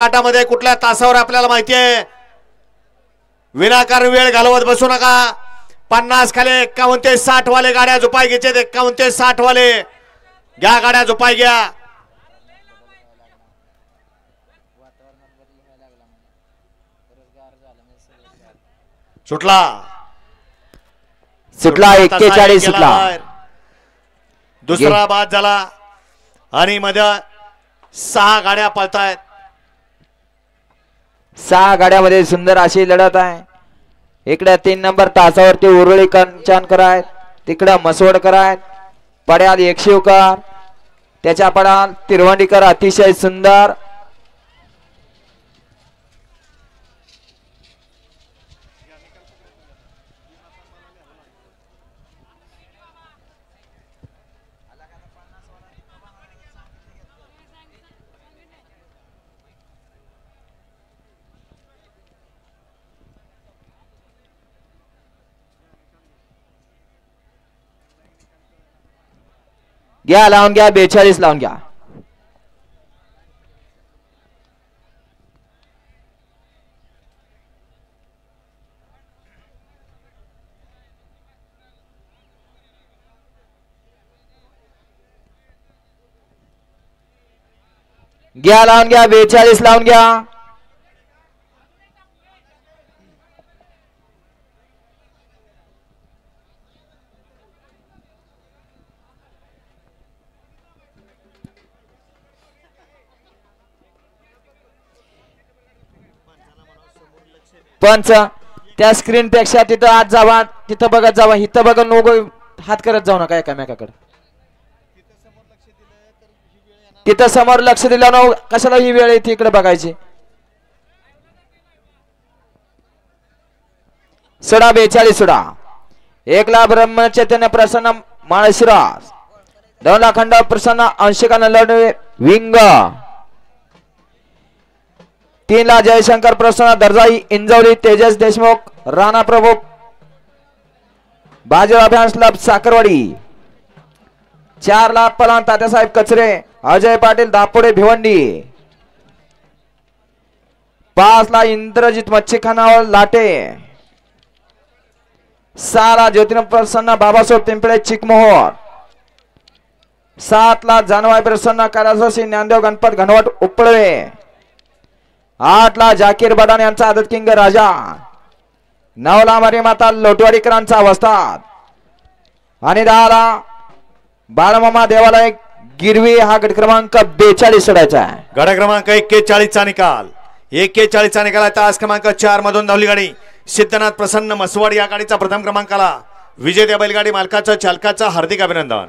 आटामध्ये कुठल्या तासावर आपल्याला माहिती आहे. विनाकारण वेळ घालवत बसू नका. 50 खाली 51 ते 60 वाले गाड्या झुपाय घ्यायचे. 51 ते 60 वाले घ्या गाड्या झुपाय घ्या. सुटला 41 सुटला. दुसरा बाद झाला आणि मध्ये 6 गाड्या पळतायत. 6 गाड्यामध्ये सुंदर अशी लढत आहे. इकडे 3 नंबर तासावरती उरुळी कंचानकर आहेत, तिकडे मसवडकर आहेत, पड्याल एकशिवकर, त्याच्या पडाल तिरवंडीकर. अतिशय सुंदर घ्या, लावून घ्या. 42 लावून घ्या. घ्या, लावून घ्या. 42 लावून घ्या. पंच त्या स्क्रीन पेक्षा तिथं आत जावा, तिथं बघत जावा. इथं बघा, नको हात करत जाऊ नका एकामेकाकडे. तिथं समोर लक्ष दिलं ना, कशाला ही वेळ येते इकडे बघायची. सोडा 42 सोडा. 1 लाख ब्रह्मचैतन्य प्रसन्न माळशिरास, 2 लाखंड प्रसन्न अंशिकान लढवे विंग, 3 लाख जयशंकर प्रसन्न दर्जाई इंजवली तेजस देशमुख राणा प्रभू बाजीराव अभ्यास क्लब साखरवाडी, 4 लाख पलान तात्यासाहेब कचरे अजय पाटील दापोडे भिवंडी, 5 लाख इंद्रजित मच्छीखानावर लाटे, 6 लाख ज्योतिराव प्रसन्न बाबासाहेब पिंपळे चिकमोहर, 7 लाख जानवाई प्रसन्न कैलासवासी ज्ञानदेव गणपत घनवट उपळवे, 8 लाख जाकीर बडान यांचा आदत किंग राजा, 9 लाख मरी माता लोटवाडीकरांचा वस्ताद आणि 10 लाख बाळमामा देवालय गिरवी. हा गट क्रमांक 42 सोडायचा आहे. गट क्रमांक 41 चा निकाल. 41 चा निकाल. तास क्रमांक 4 मधून धावली गाडी सिद्धनाथ प्रसन्न मसवड या गाडीचा प्रथम क्रमांकाला विजेत्या बैलगाडी मालकाचं चालकाचं हार्दिक अभिनंदन.